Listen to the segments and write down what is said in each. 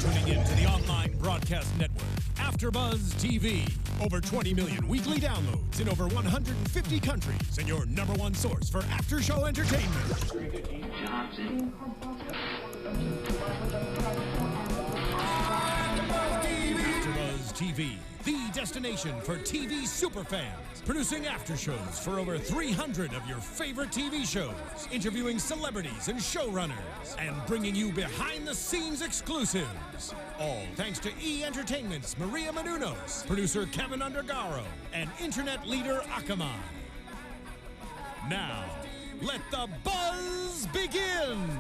tuning in to the online broadcast network, AfterBuzz TV. Over 20 million weekly downloads in over 150 countries, and your number one source for after-show entertainment. AfterBuzz TV, the destination for TV superfans. Producing aftershows for over 300 of your favorite TV shows, interviewing celebrities and showrunners, and bringing you behind-the-scenes exclusives. All thanks to E! Entertainment's Maria Menounos, producer Kevin Undergaro, and internet leader Akamai. Now, let the buzz begin!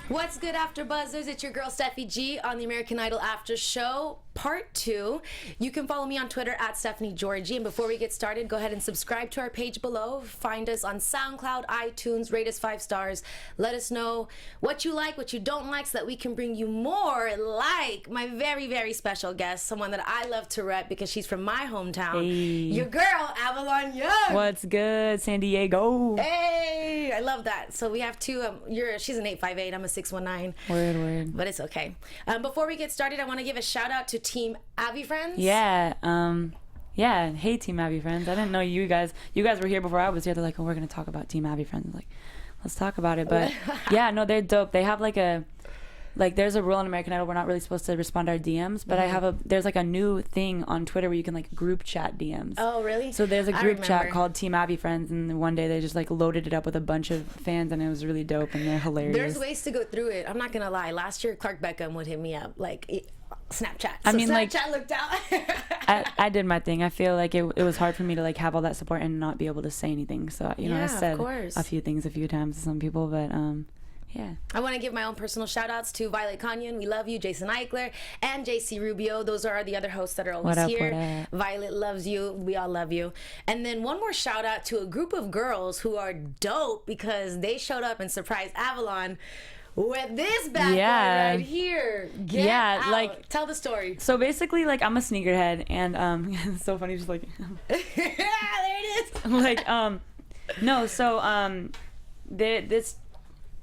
What's good, AfterBuzzers? It's your girl, Steffi G, on the American Idol After Show, Part 2. You can follow me on Twitter at Stephanie Giorgi. And before we get started, go ahead and subscribe to our page below. Find us on SoundCloud, iTunes, rate us 5 stars. Let us know what you like, what you don't like, so that we can bring you more like my very, very special guest, someone that I love to rep because she's from my hometown. Hey. Your girl, Avalon Young. What's good, San Diego? Hey, I love that. So we have two. She's an 858. I'm a 619. Word. But it's okay. Before we get started, I want to give a shout out to Team Abby Friends. Yeah. Hey, Team Abby Friends. I didn't know you guys were here before I was here. They're like, oh, we're gonna talk about Team Abby Friends. I'm like, let's talk about it. But yeah, no, they're dope. They have there's a rule in American Idol, we're not really supposed to respond to our DMs, but there's like a new thing on Twitter where you can like group chat DMs. Oh, really? So there's a group chat called Team Abby Friends, and one day they just like loaded it up with a bunch of fans, and it was really dope, and they're hilarious. There's ways to go through it. I'm not gonna lie. Last year, Clark Beckham would hit me up like Snapchat. I mean, Snapchat looked out. I did my thing. I feel like it was hard for me to like have all that support and not be able to say anything. So I said a few things a few times to some people, but yeah. I want to give my own personal shout outs to Violet Kanyan, we love you, Jason Eichler, and JC Rubio. Those are the other hosts that are always here. Violet loves you. We all love you. And then one more shout out to a group of girls who are dope because they showed up and surprised Avalon with this bad boy right here. Get out. Like, tell the story. So basically, like, I'm a sneakerhead, and it's so funny, just like there it is. like no, so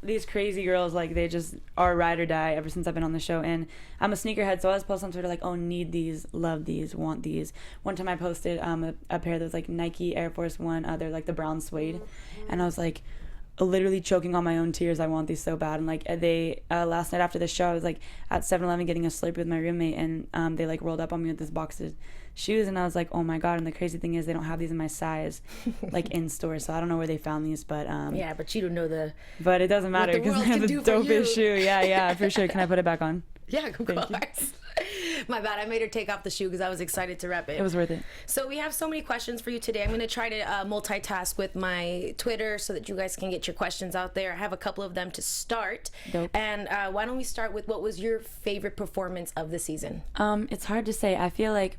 these crazy girls, like, they just are ride or die ever since I've been on the show. And I'm a sneakerhead, so I was posting on Twitter like, oh, need these, love these, want these. One time I posted a pair that was like Nike Air Force One, they're like the brown suede, and I was like literally choking on my own tears. I want these so bad. And like they last night after the show, I was like at 7-Eleven getting a Slurpee with my roommate, and they like rolled up on me with this box of shoes, and I was like, oh my god. And the crazy thing is they don't have these in my size like in store, so I don't know where they found these, but yeah, but you don't know but it doesn't matter because I have the dopest shoe. Yeah, for sure. Can I put it back on? Yeah, of course. My bad, I made her take off the shoe because I was excited to rep it. It was worth it. So we have so many questions for you today. I'm going to try to multitask with my Twitter so that you guys can get your questions out there. I have a couple of them to start. Dope. And why don't we start with what was your favorite performance of the season? It's hard to say. I feel like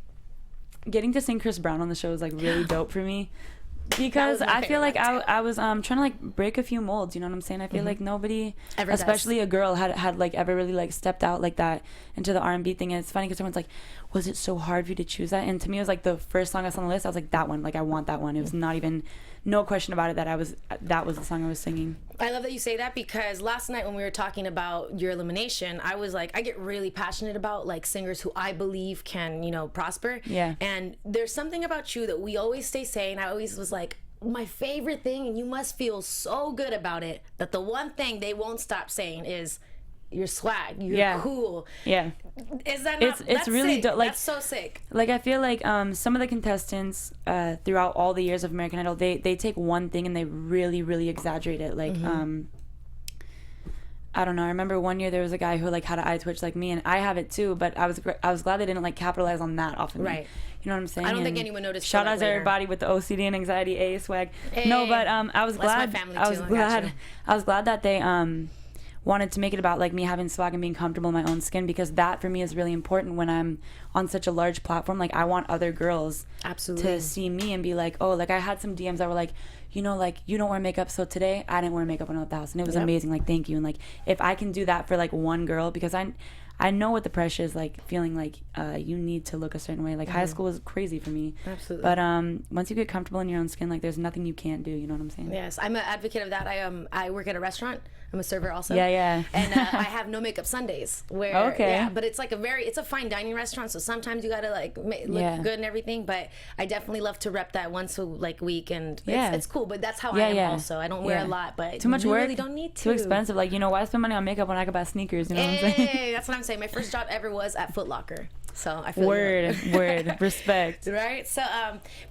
getting to sing Chris Brown on the show was like really dope for me. Because I feel like I was trying to like break a few molds, you know what I'm saying? I feel like nobody, especially a girl, had like ever really like stepped out like that into the R&B thing. And it's funny because everyone's like, was it so hard for you to choose that? And to me, it was like the first song I saw on the list. I was like, that one, like I want that one. It was not even, no question about it that was the song I was singing. I love that you say that because last night when we were talking about your elimination, I was like, I get really passionate about like singers who I believe can, prosper. Yeah. And there's something about you that we always stay saying. I always was like, my favorite thing, and you must feel so good about it, that the one thing they won't stop saying is your swag, you're cool. Yeah. Is that not, it's really dope. Like, that's so sick. Like I feel like some of the contestants throughout all the years of American Idol, they take one thing and they really, really exaggerate it. Like I don't know. I remember one year there was a guy who like had an eye twitch like me, and I have it too. But I was glad they didn't like capitalize on that off of me. Right. You know what I'm saying? I don't think anyone noticed. Shout out to everybody with the OCD and anxiety swag. Hey. No, but I was glad. My family too. I was glad that they wanted to make it about like me having swag and being comfortable in my own skin, because that for me is really important when I'm on such a large platform. Like I want other girls to see me and be like, oh, like I had some DMs that were like, like you don't wear makeup, so today I didn't wear makeup when I was at the house, and it was amazing. Like thank you. And like if I can do that for like one girl, because I know what the pressure is like, feeling like you need to look a certain way. Like high school was crazy for me. Absolutely. But once you get comfortable in your own skin, like there's nothing you can't do. You know what I'm saying? Yes, I'm an advocate of that. I work at a restaurant. I'm a server also. Yeah. And I have no makeup Sundays. But it's like it's a fine dining restaurant, so sometimes you gotta like look good and everything. But I definitely love to rep that once a week, and it's cool. But that's how I am also. I don't wear a lot, but too much work. Really don't need to. Too expensive. Like, why spend money on makeup when I could buy sneakers? You know what I'm saying? That's what I'm saying. My first job ever was at Foot Locker. So I feel word, respect. Right? So,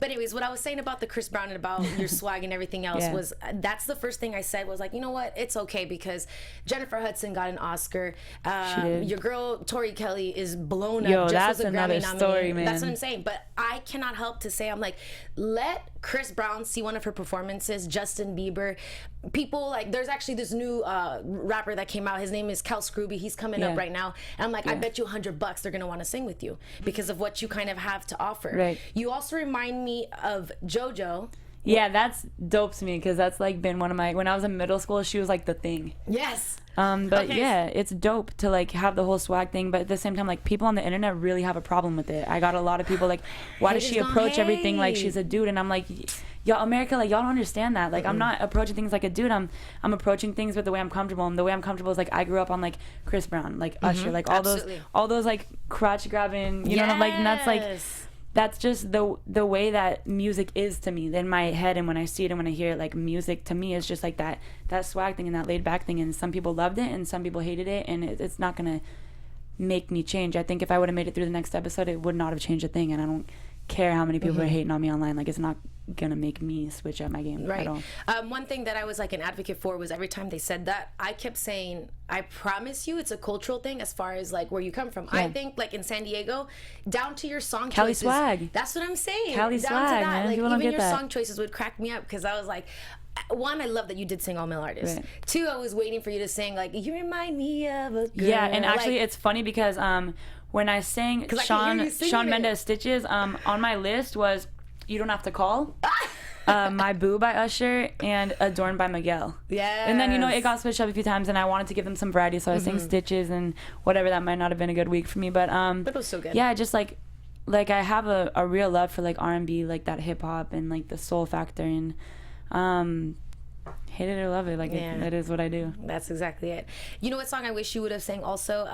but anyways, what I was saying about the Chris Brown and about your swag and everything else was, that's the first thing I said was like, you know what? It's okay because Jennifer Hudson got an Oscar. She did. Your girl, Tori Kelly, is blown up. Yo, just that's as a another Grammy story, nominee. man. That's what I'm saying. But I cannot help to say, I'm like, let Chris Brown see one of her performances, Justin Bieber. People, like, there's actually this new rapper that came out. His name is Cal Scrooby. He's coming up right now. And I'm like, I bet you $100 they're going to want to sing with you because of what you kind of have to offer. Right. You also remind me of JoJo. Yeah, that's dope to me because that's like been one of my, when I was in middle school, she was like the thing. Yes. But yeah, it's dope to like have the whole swag thing, but at the same time, like people on the internet really have a problem with it. I got a lot of people like, why does she approach everything like she's a dude? And I'm like, y'all, America, like y'all don't understand that. Like I'm not approaching things like a dude. I'm approaching things with the way I'm comfortable. And the way I'm comfortable is like I grew up on like Chris Brown, like Usher, like all those like crotch grabbing, you know what I'm like, and that's like. That's just the way that music is to me in my head, and when I see it and when I hear it, like music to me is just like that swag thing and that laid back thing, and some people loved it and some people hated it, and it's not gonna make me change. I think if I would have made it through the next episode, it would not have changed a thing, and I don't care how many people are hating on me online. Like it's not gonna make me switch up my game at all. One thing that I was like an advocate for was every time they said that, I kept saying, I promise you it's a cultural thing as far as like where you come from. I think like in San Diego, down to your song Cali choices. swag. That's what I'm saying. Cali down swag, to that. man. Like People even don't your get that. song choices would crack me up because I was like, one, I love that you did sing all male artists. Right. Two, I was waiting for you to sing like, you remind me of a girl. Yeah, and actually it's funny because when I sang Shawn Mendes Stitches, on my list was You Don't Have to Call, My Boo by Usher, and Adorned by Miguel. Yeah. And then, it got switched up a few times, and I wanted to give them some variety, so I sang Stitches and whatever. That might not have been a good week for me, but it was so good. Yeah, just like I have a real love for like R&B, like that hip hop and like the soul factor, and hate it or love it, like it is what I do. That's exactly it. You know what song I wish you would have sang also?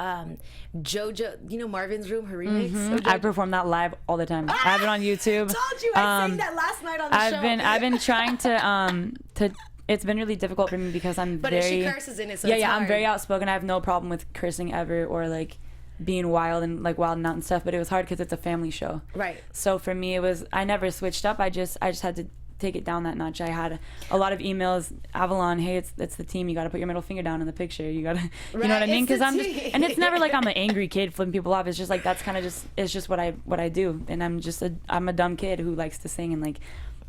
JoJo, Marvin's Room, her remix. I perform that live all the time. I have it on YouTube. Told you, I sang that last night on the show. I've been trying to it's been really difficult for me because I'm but very. But if she curses in it, so yeah, it's hard. I'm very outspoken. I have no problem with cursing ever or like being wild and like wilding out and stuff. But it was hard because it's a family show. Right. So for me, I never switched up. I just had to take it down that notch. I had a lot of emails, Avalon, hey, it's the team, you got to put your middle finger down in the picture, you got to, you know what I mean? Because I'm just, and it's never like I'm an angry kid flipping people off. It's just like that's kind of just, it's just what I do, and I'm a dumb kid who likes to sing, and like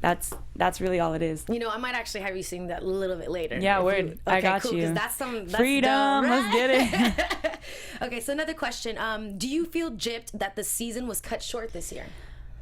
that's really all it is. I might actually have you sing that a little bit later. Yeah, word. I got cool, you. That's freedom. Dumb, right? Let's get it. Okay, so another question. Do you feel gypped that the season was cut short this year?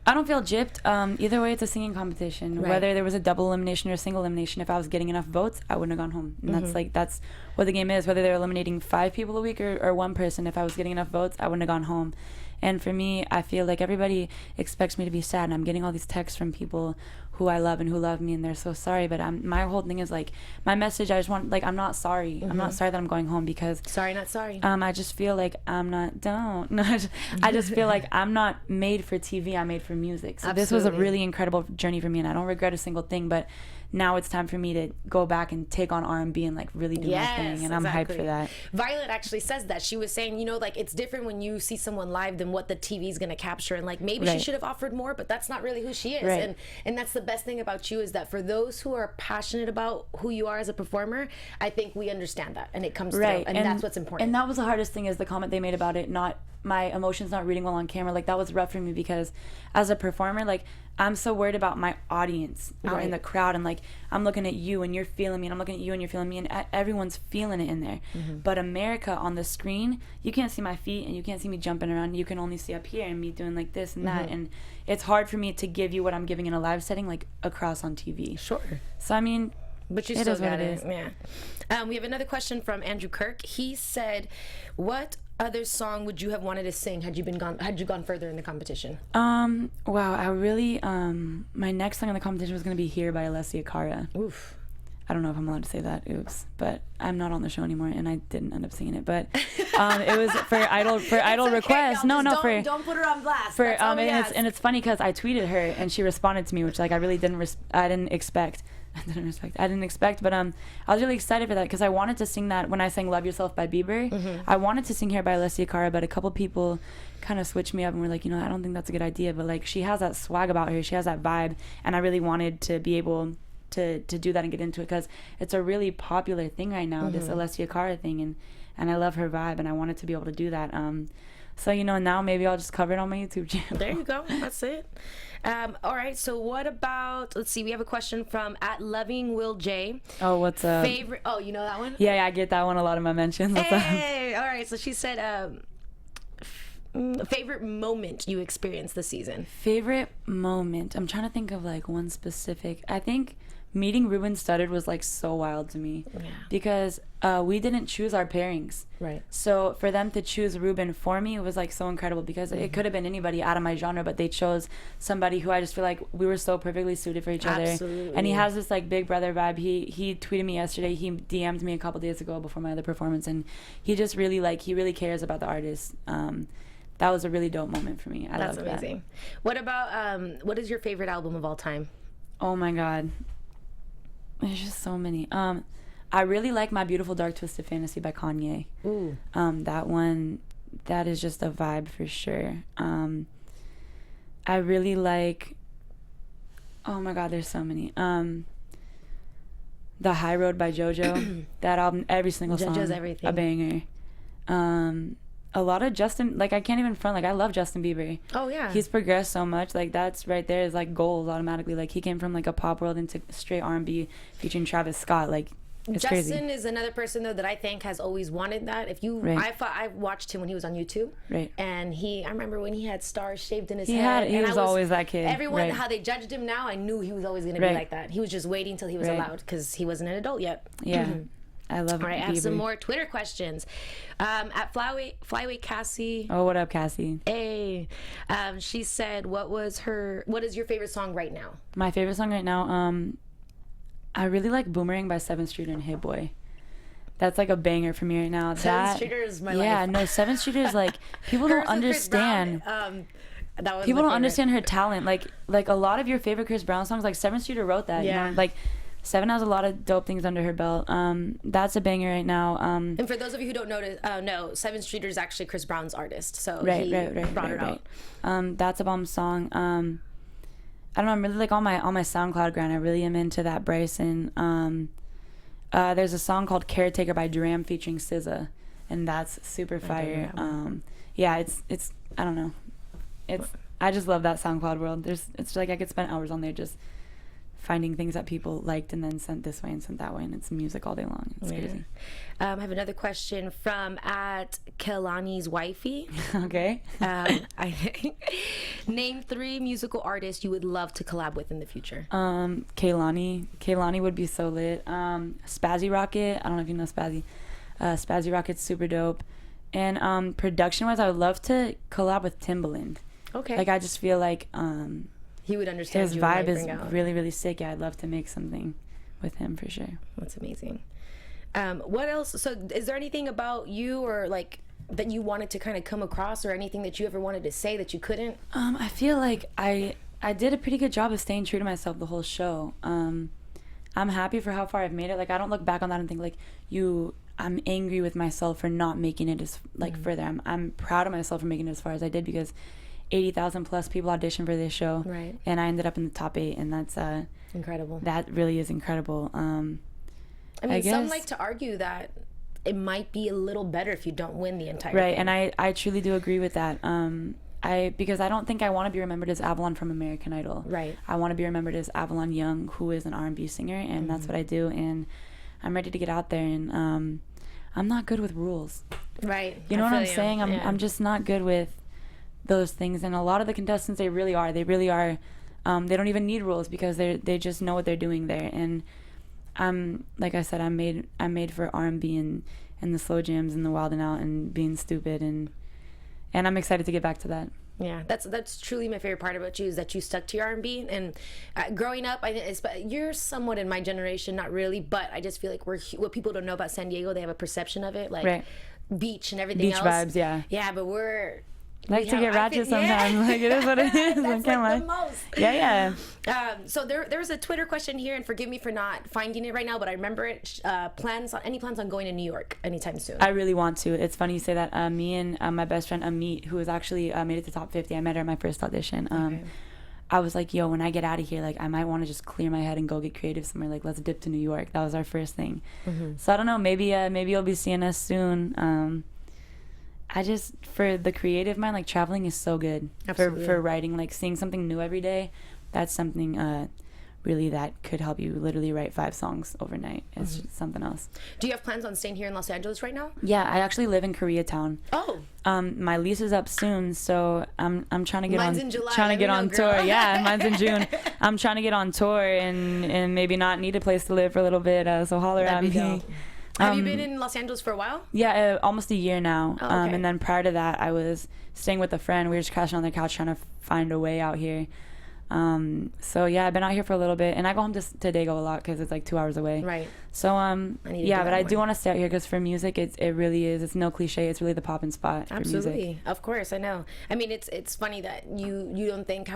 I don't feel gypped. Either way, it's a singing competition. Right. Whether there was a double elimination or a single elimination, if I was getting enough votes, I wouldn't have gone home. And that's what the game is. Whether they're eliminating 5 people a week or one person, if I was getting enough votes, I wouldn't have gone home. And for me, I feel like everybody expects me to be sad, and I'm getting all these texts from people who I love and who love me, and they're so sorry. But my whole thing is like, my message, I just want, like, I'm not sorry. I'm not sorry that I'm going home because sorry, not sorry. I just feel like I'm not. I just feel like I'm not made for TV. I'm made for music. So this was a really incredible journey for me, and I don't regret a single thing. But now it's time for me to go back and take on R&B and like really do my thing, and I'm hyped for that. Violet actually says that. She was saying, like, it's different when you see someone live than what the TV is going to capture, and like maybe she should have offered more, but that's not really who she is. And that's the best thing about you, is that for those who are passionate about who you are as a performer, I think we understand that, and it comes through, and that's what's important. And that was the hardest thing, is the comment they made about it, not my emotions not reading well on camera. Like, that was rough for me because as a performer, like, I'm so worried about my audience out in the crowd, and like I'm looking at you and you're feeling me, and I'm looking at you and you're feeling me, and everyone's feeling it in there. But America, on the screen, you can't see my feet and you can't see me jumping around. You can only see up here and me doing like this and that, and it's hard for me to give you what I'm giving in a live setting like across on TV. Sure. So I mean, but you still got it. Yeah. We have another question from Andrew Kirk. He said, "What other song would you have wanted to sing had you gone further in the competition?" Wow, I really my next song in the competition was gonna be Here by Alessia Cara. Oof. I don't know if I'm allowed to say that. Oops. But I'm not on the show anymore, and I didn't end up singing it. But it was for idol request. Don't put her on blast. And it's funny because I tweeted her and she responded to me, which like I really didn't expect. But I was really excited for that because I wanted to sing that when I sang "Love Yourself" by Bieber. I wanted to sing "Here" by Alessia Cara, but a couple people kind of switched me up and were like, I don't think that's a good idea. But like she has that swag about her, she has that vibe, and I really wanted to be able to do that and get into it because it's a really popular thing right now, this Alessia Cara thing, and I love her vibe, and I wanted to be able to do that. So now maybe I'll just cover it on my YouTube channel. There you go. That's it. All right. So what about? Let's see. We have a question from @LovingWillJ. Oh, what's up? Favorite? Oh, you know that one? Yeah, I get that one a lot of my mentions. What's up? All right. So she said, favorite moment you experienced this season. Favorite moment. I'm trying to think of like one specific. I think meeting Ruben Studdard was like so wild to me because we didn't choose our pairings. Right. So for them to choose Ruben for me, it was like so incredible because it could have been anybody out of my genre, but they chose somebody who I just feel like we were so perfectly suited for each other. And he has this like big brother vibe. He tweeted me yesterday. He DM'd me a couple days ago before my other performance, and he just really he really cares about the artist. That was a really dope moment for me. That's amazing. What about what is your favorite album of all time? Oh my God. There's just so many. I really like My Beautiful Dark Twisted Fantasy by Kanye. Ooh. That one, that is just a vibe for sure. I really like, oh my God, there's so many. The High Road by JoJo. That album, every single song, JoJo's everything. a banger. A lot of Justin, like I can't even front, like I love Justin Bieber. Oh yeah. He's progressed so much, like that's right there is like goals automatically. Like he came from like a pop world into straight R&B featuring Travis Scott. Like it's Justin crazy. is another person though that I think has always wanted that. If you, I watched him when he was on YouTube. Right. And I remember when he had stars shaved in his head. He was always that kid. Everyone, how they judged him now, I knew he was always going to be like that. He was just waiting till he was allowed because he wasn't an adult yet. Yeah. I love it. All right, I have some more Twitter questions. At Flyweight Cassie. Oh, what up, Cassie? Hey. She said, what is your favorite song right now? My favorite song right now, I really like Boomerang by 7th Streeter and Hit Boy. That's like a banger for me right now. 7th Streeter is my life. Yeah, no, 7th Streeter is like, people don't understand. People don't understand her talent. Like a lot of your favorite Chris Brown songs, like 7th Streeter wrote that. Yeah. You know? Like 7 has a lot of dope things under her belt. That's a banger right now. And for those of you who don't know, 7th Streeter is actually Chris Brown's artist. So right, he brought it out. That's a bomb song. I don't know. I'm really like on my SoundCloud grind. I really am into that Bryson. There's a song called "Caretaker" by Duram featuring SZA, and that's super fire. Yeah, it's I don't know. I just love that SoundCloud world. It's like I could spend hours on there just finding things that people liked and then sent this way and sent that way, and it's music all day long. It's crazy. I have another question from @Kelani's wifey. Okay. Name 3 musical artists you would love to collab with in the future. Kehlani would be so lit. Spazzy Rocket. I don't know if you know Spazzy. Spazzy Rocket's super dope. And production wise, I would love to collab with Timbaland. Okay. Like I just feel like he would understand. His vibe is really, really sick. Yeah, I'd love to make something with him for sure. That's amazing. What else? So is there anything about you or like that you wanted to kind of come across, or anything that you ever wanted to say that you couldn't? I feel like I did a pretty good job of staying true to myself the whole show. I'm happy for how far I've made it. Like I don't look back on that and think like I'm angry with myself for not making it as further. I'm proud of myself for making it as far as I did, because 80,000 plus people auditioned for this show, right? And I ended up in the top 8, and that's incredible. That really is incredible. I mean, some like to argue that it might be a little better if you don't win the entire right, thing. And I truly do agree with that. Because I don't think I want to be remembered as Avalon from American Idol. Right. I want to be remembered as Avalon Young, who is an R&B singer, and that's what I do. And I'm ready to get out there. And I'm not good with rules. Right. You know what I'm saying? I'm just not good with those things. And a lot of the contestants, they really are. They don't even need rules, because they just know what they're doing there. And like I said, I'm made for R&B and the slow jams and the wild and out and being stupid, and I'm excited to get back to that. Yeah, that's truly my favorite part about you, is that you stuck to your R&B. And growing up, you're somewhat in my generation, not really, but I just feel like what people don't know about San Diego, they have a perception of it, like beach and everything else. Beach vibes, yeah. Yeah, but to get ratchet sometimes. Like, it is what it is. That's like the most. Yeah. So there was a Twitter question here, and forgive me for not finding it right now, but I remember it. Any plans on going to New York anytime soon? I really want to. It's funny you say that. Me and my best friend Amit, who was actually made it to top 50. I met her at my first audition. I was like, yo, when I get out of here, like, I might want to just clear my head and go get creative somewhere. Like, let's dip to New York. That was our first thing. So I don't know. Maybe you'll be seeing us soon. For the creative mind, like, traveling is so good. For writing, like, seeing something new every day. That's something really that could help you literally write 5 songs overnight. It's just something else. Do you have plans on staying here in Los Angeles right now? Yeah, I actually live in Koreatown. Oh. My lease is up soon, so I'm trying to get mine's in July. trying to get on tour. Yeah, mine's in June. I'm trying to get on tour and maybe not need a place to live for a little bit. So holler at me. Dope. Have you been in Los Angeles for a while? Yeah, almost a year now. Oh, okay. And then prior to that, I was staying with a friend. We were just crashing on the couch trying to find a way out here. So yeah, I've been out here for a little bit, and I go home to Dago a lot because it's like 2 hours away. Right. So I do want to stay out here because for music, it really is. It's no cliche. It's really the poppin' spot. Absolutely. For music. Of course, I know. I mean, it's funny that you don't think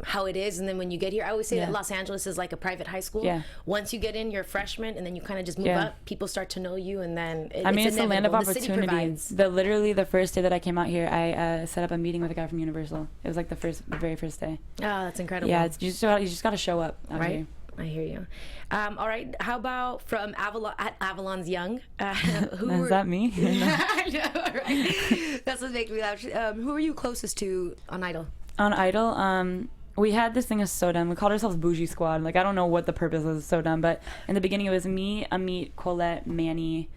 how it is, and then when you get here, I always say that Los Angeles is like a private high school. Yeah. Once you get in, you're a freshman, and then you kind of just move up. People start to know you, and then it's the land of opportunity. opportunities. Literally the first day that I came out here, I set up a meeting with a guy from Universal. It was like the very first day. Oh, that's incredible. Yeah, you just got to show up out right here. I hear you. All right. How about from Avalon's Young? Is that me? I know, right? That's what makes me laugh. Who are you closest to on Idol? On Idol, we had this thing as So Dumb. We called ourselves Bougie Squad. Like, I don't know what the purpose was of So Dumb, but in the beginning it was me, Amit, Colette, Manny,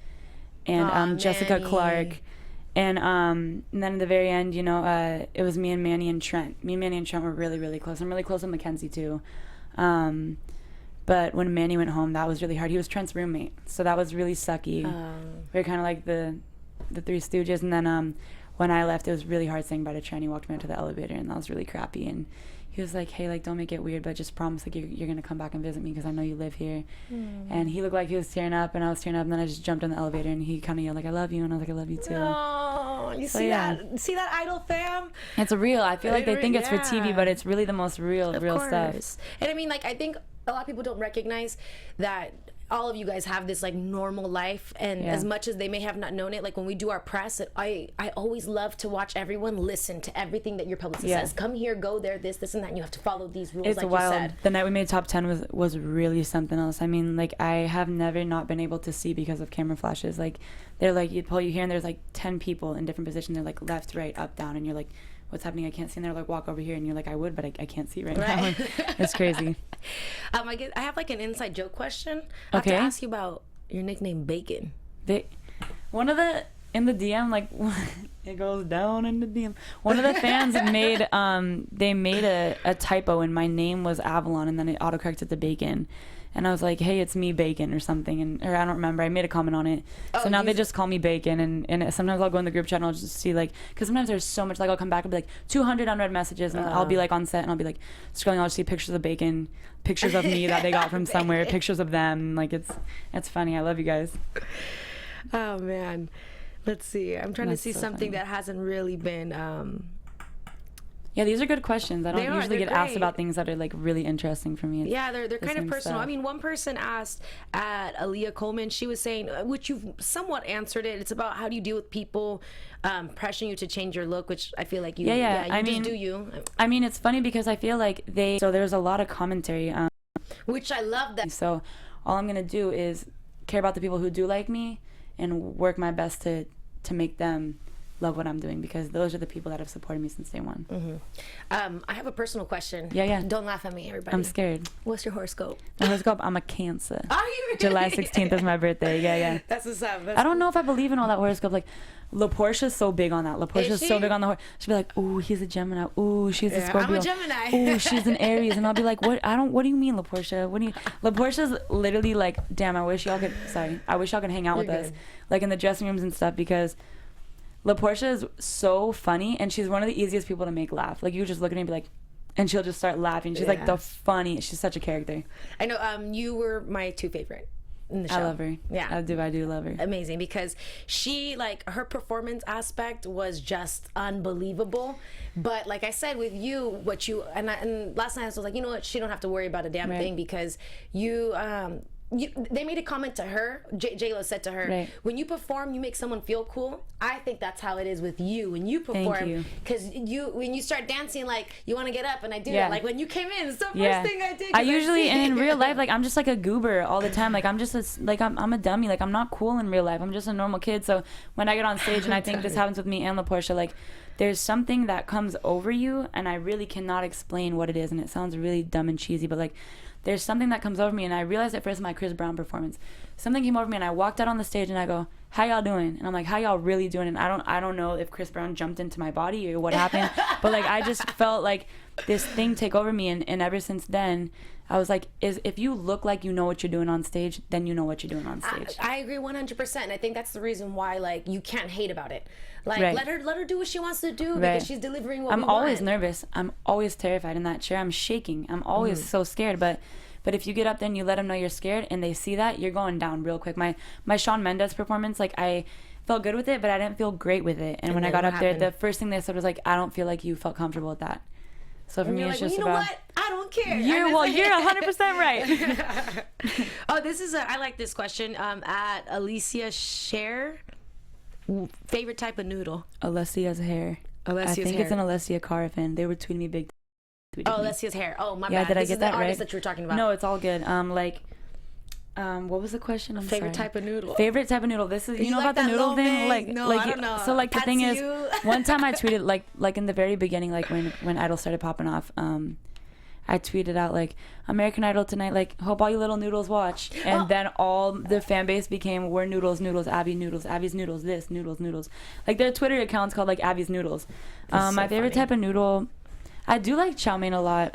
and Jessica Clark. And then in the very end, it was me and Manny and Trent. Me and Manny and Trent were really, really close. I'm really close with Mackenzie, too. But when Manny went home, that was really hard. He was Trent's roommate, so that was really sucky. We were kind of like the Three Stooges. And then when I left, it was really hard saying bye to Trent. He walked me out to the elevator, and that was really crappy. And he was like, hey, like, don't make it weird, but just promise, like, you're going to come back and visit me because I know you live here. And he looked like he was tearing up, and I was tearing up, and then I just jumped in the elevator, and he kind of yelled, like, I love you, and I was like, I love you, too. Oh, you see that? See that Idol fam? It's real. I feel like they think it's for TV, but it's really the most real stuff. And I mean, like, I think a lot of people don't recognize that all of you guys have this like normal life, and as much as they may have not known it, like when we do our press, I always love to watch everyone listen to everything that your publicist says. Come here, go there, this and that, and you have to follow these rules. It's like wild. You said. The night we made top 10 was really something else. I mean, like, I have never not been able to see because of camera flashes. Like, they're like, you pull you here and there's like 10 people in different positions. They're like left, right, up, down, and you're like, what's happening? I can't see. And they're like, walk over here, and you're like, I would, but I can't see right now. It's crazy. I have like an inside joke question. I have to ask you about your nickname, Bacon. In the DM, like, it goes down in the DM. One of the fans made a typo, and my name was Avalon, and then it autocorrected to Bacon. And I was like, hey, it's me, Bacon, or something. Or I don't remember. I made a comment on it. So now they just call me Bacon. And sometimes I'll go in the group chat and I'll just see, like, because sometimes there's so much, like, I'll come back and be like, 200 unread messages. And I'll be, like, on set and I'll be, like, scrolling. I'll just see pictures of Bacon, pictures of me that they got from somewhere, pictures of them. Like, it's funny. I love you guys. Oh, man. Let's see. I'm trying to see something that hasn't really been... Yeah, these are good questions. I don't usually get asked about things that are like really interesting for me. Yeah, they're kind of personal. Stuff. I mean, one person asked at Aaliyah Coleman, she was saying, which you've somewhat answered it. It's about how do you deal with people pressuring you to change your look, which I feel like you, I mean, do you. I mean, it's funny because I feel like so there's a lot of commentary. Which I love that. So all I'm going to do is care about the people who do like me and work my best to make them love what I'm doing, because those are the people that have supported me since day one. I have a personal question. Yeah. Don't laugh at me, everybody. I'm scared. What's your horoscope? My horoscope, I'm a Cancer. Are you really? July 16th is my birthday. Yeah. That's what's up. I don't know if I believe in all that horoscope. Like, LaPortia's so big on that. LaPortia's so big on the she'll be like, ooh, he's a Gemini. Ooh, she's a Scorpio. I'm a Gemini. Ooh, she's an Aries. And I'll be like, what do you mean, LaPortia? LaPortia's literally like, damn, I wish y'all could hang out with us. Like in the dressing rooms and stuff, because LaPortia is so funny, and she's one of the easiest people to make laugh. Like, you just look at her and be like, and she'll just start laughing. She's like the funny. She's such a character. I know. You were my 2 favorite in the show. I love her. Yeah, I do love her. Amazing, because she, like, her performance aspect was just unbelievable. But like I said, with you, and last night I was like, you know what? She don't have to worry about a damn thing, because they made a comment to her. J-Lo said to her, when you perform, you make someone feel cool. I think that's how it is with you when you perform. Because when you start dancing, like, you want to get up, and I do that. Like, when you came in, it's the first thing I did. I usually, and in real life, like, I'm just like a goober all the time. Like, I'm just I'm a dummy. Like, I'm not cool in real life. I'm just a normal kid. So when I get on stage, and I think this happens with me and LaPortia, like, there's something that comes over you, and I really cannot explain what it is, and it sounds really dumb and cheesy, but, like, there's something that comes over me, and I realized at first in my Chris Brown performance, something came over me, and I walked out on the stage, and I go, how y'all doing? And I'm like, how y'all really doing? And I don't know if Chris Brown jumped into my body or what happened, but, like, I just felt like this thing take over me, and ever since then, I was like, if you look like you know what you're doing on stage, then you know what you're doing on stage. I agree 100%. And I think that's the reason why, like, you can't hate about it. Like, let her do what she wants to do, because she's delivering what we want. I'm always nervous. I'm always terrified in that chair. I'm shaking. I'm always so scared. But if you get up there and you let them know you're scared, and they see that, you're going down real quick. My Shawn Mendes performance, like, I felt good with it, but I didn't feel great with it. And when I got up there, the first thing they said was like, I don't feel like you felt comfortable with that. So for me, it's just about, what? I don't care. You're 100% right. Oh, I like this question. At Alicia Share, favorite type of noodle? Alessia's hair. I think it's an Alessia Cara fan. They were tweeting me big. Alessia's hair. Oh, my bad. Yeah, did I get that right? Artist that you were talking about. No, it's all good. What was the question? I'm favorite sorry. type of noodle. Favorite type of noodle. This is you know like about the noodle thing, I don't know. So like the thing is, one time I tweeted like in the very beginning, like when Idol started popping off, I tweeted out like, American Idol tonight, like, hope all you little noodles watch. And then all the fan base became, we're noodles, Abby noodles, Abby's noodles, this, noodles. Like, their Twitter account's called like Abby's noodles. My favorite type of noodle, I do like chow mein a lot.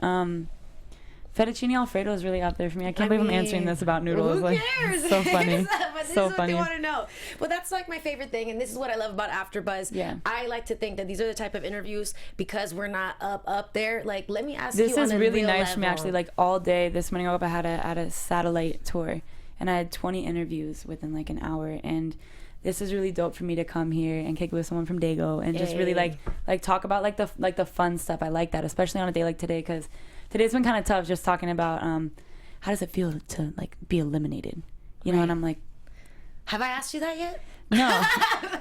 Fettuccine Alfredo is really up there for me. I can't believe I'm answering this about noodles. Who cares? Like, so funny. But this so is what funny. they want to know. Well, that's like my favorite thing, and this is what I love about AfterBuzz. Yeah. I like to think that these are the type of interviews, because we're not up there. Like, let me ask this you. This is on a really real nice level. for me, actually. Like, all day this morning, I had a satellite tour, and I had 20 interviews within like an hour, and this is really dope for me to come here and kick it with someone from Dago and just really like talk about like the fun stuff. I like that, especially on a day like today, because today's been kind of tough, just talking about how does it feel to like be eliminated, you know? And I'm like, have I asked you that yet? No.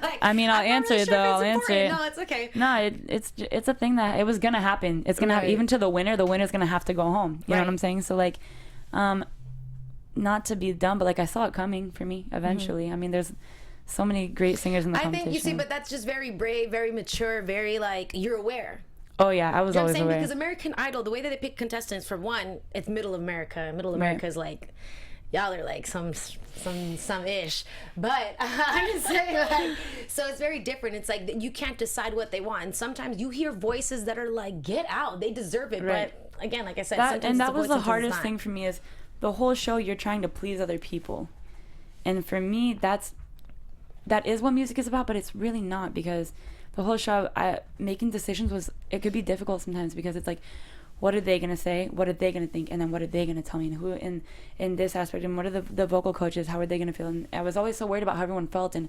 Like, I mean, I'll answer it though. I'll answer it. No, it's okay. No, it's a thing that it was gonna happen. It's gonna happen even to the winner. The winner's gonna have to go home. You know what I'm saying? So like, not to be dumb, but like I saw it coming for me eventually. I mean, there's so many great singers in the competition. I think, you see, but that's just very brave, very mature, very like, you're aware. Oh yeah, I was always aware. Because American Idol, the way that they pick contestants, for one, it's middle America. Middle America is like, y'all are like some ish, but I'm just saying, like, so it's very different. It's like you can't decide what they want, and sometimes you hear voices that are like, get out, they deserve it. But again, like I said, that was the hardest thing for me, is the whole show you're trying to please other people, and for me that is what music is about, but it's really not, because the whole show, making decisions it could be difficult sometimes, because it's like, what are they going to say? What are they going to think? And then what are they going to tell me? And who in this aspect? And what are the vocal coaches? How are they going to feel? And I was always so worried about how everyone felt and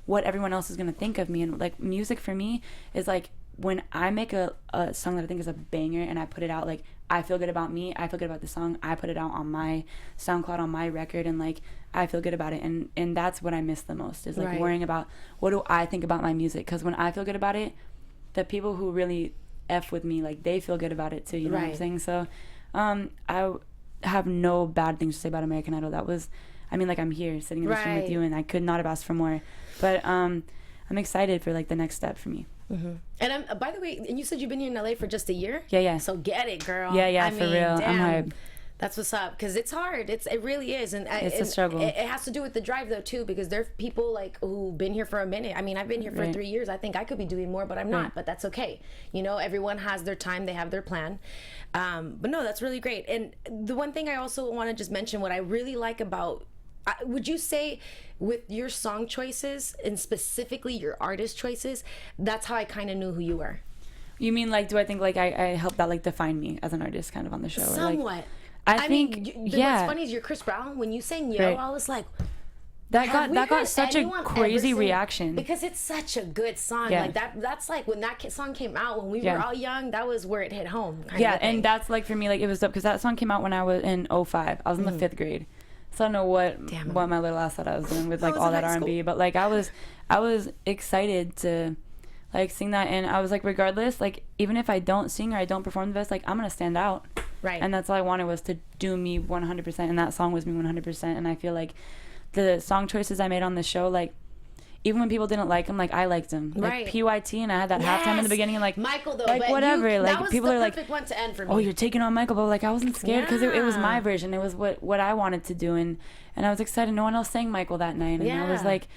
what everyone else is going to think of me. And like, music for me is like, when I make a song that I think is a banger and I put it out, like, I feel good about me, I feel good about the song, I put it out on my SoundCloud, on my record, and like, I feel good about it. And that's what I miss the most, is like worrying about what do I think about my music. Because when I feel good about it, the people who really F with me, like, they feel good about it too, you know what I'm saying? So I have no bad things to say about American Idol. That was, I mean, like, I'm here sitting in this room with you, and I could not have asked for more. But I'm excited for like the next step for me. Mm-hmm. And by the way, and you said you've been here in LA for just a year? Yeah. So get it, girl. Yeah, I mean, for real. Damn. I'm hyped. That's what's up, because it's hard. It really is, and it's a struggle. It has to do with the drive though too, because there's people like who've been here for a minute. I mean, I've been here for 3 years. I think I could be doing more, but I'm not. But that's okay. You know, everyone has their time. They have their plan. But no, that's really great. And the one thing I also want to just mention, what I really like about would you say with your song choices and specifically your artist choices, that's how I kind of knew who you were? You mean like, do I think like I helped that like define me as an artist kind of on the show? Somewhat. Or, like, I think, what's funny is you're Chris Brown. When you sang Yo, I was like, that got such a crazy reaction because it's such a good song. Like that's like when that song came out when we were all young. That was where it hit home. And that's like for me, like it was dope because that song came out when I was in 2005. I was in the 5th grade, so I don't know what my little ass thought I was doing with like all that R&B, but like I was excited to like sing that, and I was like, regardless, like even if I don't sing or I don't perform the best, like I'm gonna stand out. Right. And that's all I wanted was to do me 100%, and that song was me 100%. And I feel like the song choices I made on the show, like even when people didn't like them, like I liked them. Like PYT, and I had that halftime in the beginning, and like Michael though, like but whatever. Like that was people the are like, perfect one to end for me. oh, you're taking on Michael, but like I wasn't scared because it was my version. It was what I wanted to do, and I was excited. No one else sang Michael that night, and I was like,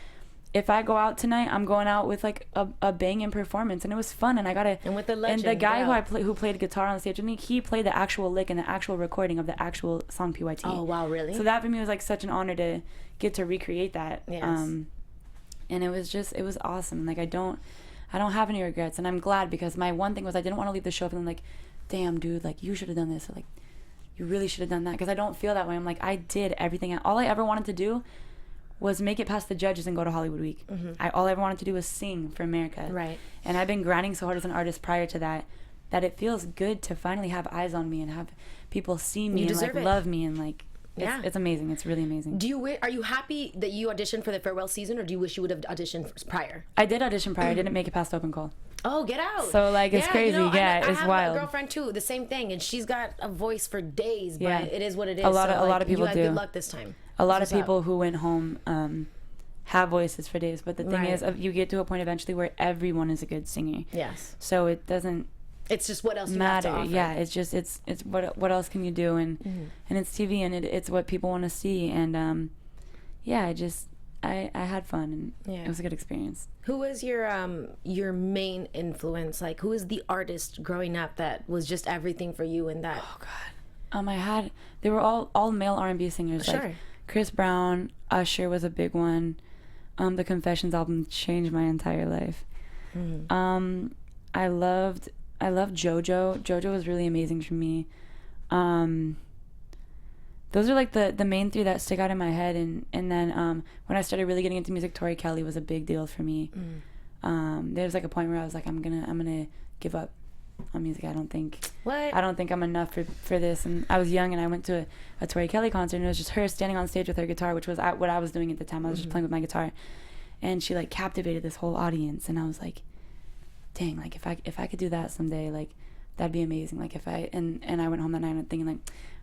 if I go out tonight, I'm going out with like a banging performance, and it was fun, and I got to. And with the legend. And the guy who played guitar on stage with me, he played the actual lick and the actual recording of the actual song PYT. Oh wow, really? So that for me was like such an honor to get to recreate that. Yes. And it was awesome. Like I don't have any regrets, and I'm glad because my one thing was I didn't want to leave the show feeling like, damn dude, like you should have done this, or like you really should have done that, because I don't feel that way. I'm like, I did everything. All I ever wanted to do was make it past the judges and go to Hollywood Week. All I ever wanted to do was sing for America. Right. And I've been grinding so hard as an artist prior to that it feels good to finally have eyes on me and have people see me and like love me, and like it's amazing. It's really amazing. Are you happy that you auditioned for the farewell season, or do you wish you would have auditioned prior? I did audition prior. I didn't make it past open call. Oh, get out. So like it's crazy. You know, it's I have wild. a girlfriend too, the same thing, and she's got a voice for days, but it is what it is. A lot of people you had do. Good luck this time. A lot of people who went home have voices for days, but the thing is, you get to a point eventually where everyone is a good singer. Yes. So it doesn't. It's just what else you matter. have to offer. Yeah, it's just it's what else can you do, and and it's TV, and it's what people want to see, and I had fun, and it was a good experience. Who was your main influence? Like, who was the artist growing up that was just everything for you in that? Oh God, they were all male R&B singers. Sure. Like Chris Brown, Usher was a big one. The Confessions album changed my entire life. I loved JoJo. JoJo was really amazing for me. Those are like the main three that stick out in my head. And then when I started really getting into music, Tori Kelly was a big deal for me. There's like a point where I was like, I'm gonna give up on music. I don't think I'm enough for this. And I was young, and I went to a Tori Kelly concert, and it was just her standing on stage with her guitar, which was what I was doing at the time. I was just playing with my guitar, and she like captivated this whole audience, and I was like, dang, like if I could do that someday, like that'd be amazing. Like if I and I went home that night and thinking like,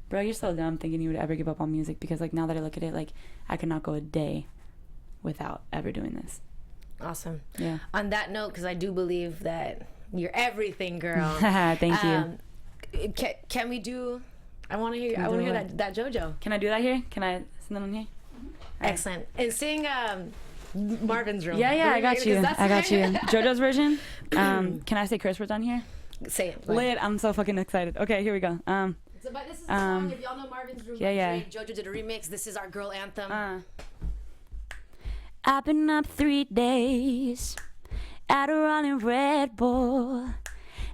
bro, you're so dumb thinking you would ever give up on music, because like now that I look at it, like I could not go a day without ever doing this. Awesome. Yeah. On that note, because I do believe that you're everything, girl. Thank you. Can we do? I want to hear that JoJo. Can I do that here? Can I send them in here? Excellent. And sing Marvin's Room. Yeah, I got you. JoJo's version. Can I say curse words on here? Say it. Lit. I'm so fucking excited. Okay, here we go. But this is the song. If y'all know Marvin's Room, JoJo did a remix. This is our girl anthem. I've been up 3 days, Adderall and Red Bull,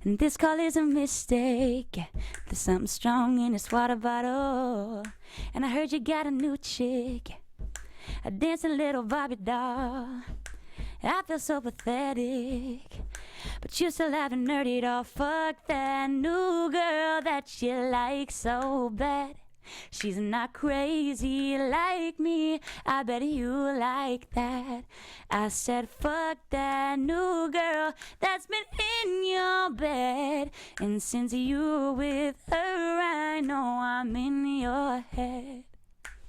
and this call is a mistake. There's something strong in this water bottle, and I heard you got a new chick, a dancing little Barbie doll. I feel so pathetic, but you still haven't nerdied off. Fuck that new girl that you like so bad. She's not crazy like me, I bet you like that. I said fuck that new girl that's been in your bed, and since you're with her I know I'm in your head.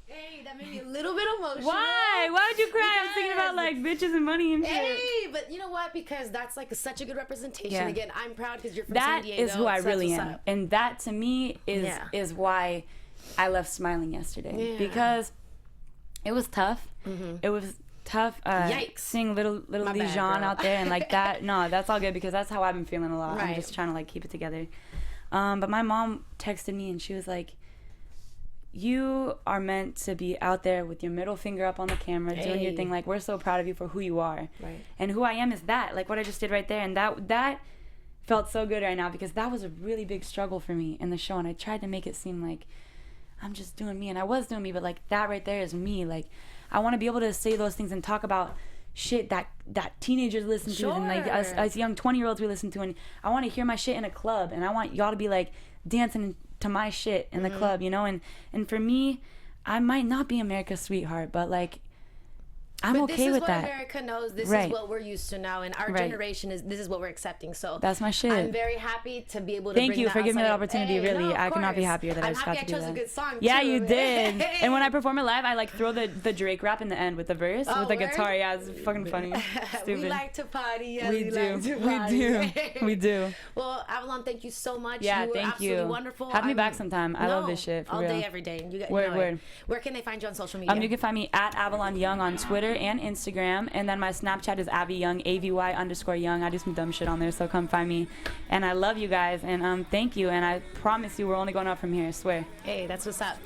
Hey, that made me a little bit emotional. Why? Why would you cry? I'm thinking about like bitches and money and shit. Hey, but you know what? Because that's like such a good representation. Yeah. Again, I'm proud because you're from That San Diego. is who I so really that's am. what's up. And that to me is why I left smiling yesterday. Yeah. Because it was tough. It was tough Yikes. seeing little My bad, Dijon girl. out there and like that. No, that's all good because that's how I've been feeling a lot. Right. I'm just trying to like keep it together. But my mom texted me and she was like, you are meant to be out there with your middle finger up on the camera, doing your thing. Like, we're so proud of you for who you are. Right. And who I am is that, like what I just did right there. And that felt so good right now, because that was a really big struggle for me in the show. And I tried to make it seem like I'm just doing me, and I was doing me, but like that right there is me. Like, I want to be able to say those things and talk about shit that teenagers listen to, and like us young 20-year-olds we listen to, and I want to hear my shit in a club, and I want y'all to be like dancing to my shit in the club, you know. And for me, I might not be America's sweetheart, but like I'm okay with that. This is what America knows. This is what we're used to now, and our generation this is what we're accepting. So that's my shit. I'm very happy to be able to. Thank you for giving me that opportunity. Really, I could not be happier that I just got to do that. I'm happy I chose a good song. Yeah, too. you did. And when I perform it live, I like throw the Drake rap in the end with the verse with the guitar. Yeah, it's fucking funny. Stupid. We like to party. Yeah, we do. We do. Well, Avalon, thank you so much. Yeah, you were absolutely wonderful. Have me back sometime. I love this shit. All day, every day. You word. Where can they find you on social media? You can find me at Avalon Young on Twitter and Instagram. And then my Snapchat is Avi Young, AVY_Young. I do some dumb shit on there, so come find me. And I love you guys, and thank you. And I promise you, we're only going up from here. I swear. Hey, that's what's up.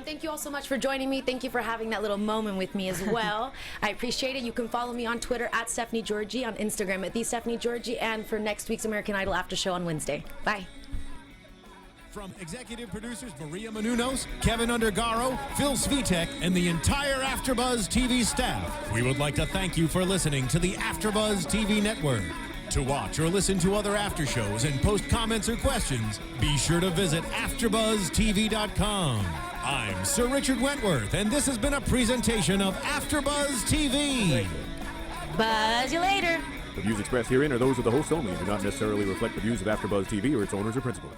Thank you all so much for joining me. Thank you for having that little moment with me as well. I appreciate it. You can follow me on Twitter at Stephanie Giorgi, on Instagram at @Stephanie and for next week's American Idol After Show on Wednesday. Bye. From executive producers Maria Menounos, Kevin Undergaro, Phil Svitek, and the entire AfterBuzz TV staff, we would like to thank you for listening to the AfterBuzz TV network. To watch or listen to other after shows and post comments or questions, be sure to visit AfterBuzzTV.com. I'm Sir Richard Wentworth, and this has been a presentation of AfterBuzz TV. Buzz you later. The views expressed herein are those of the hosts only and do not necessarily reflect the views of AfterBuzz TV or its owners or principals.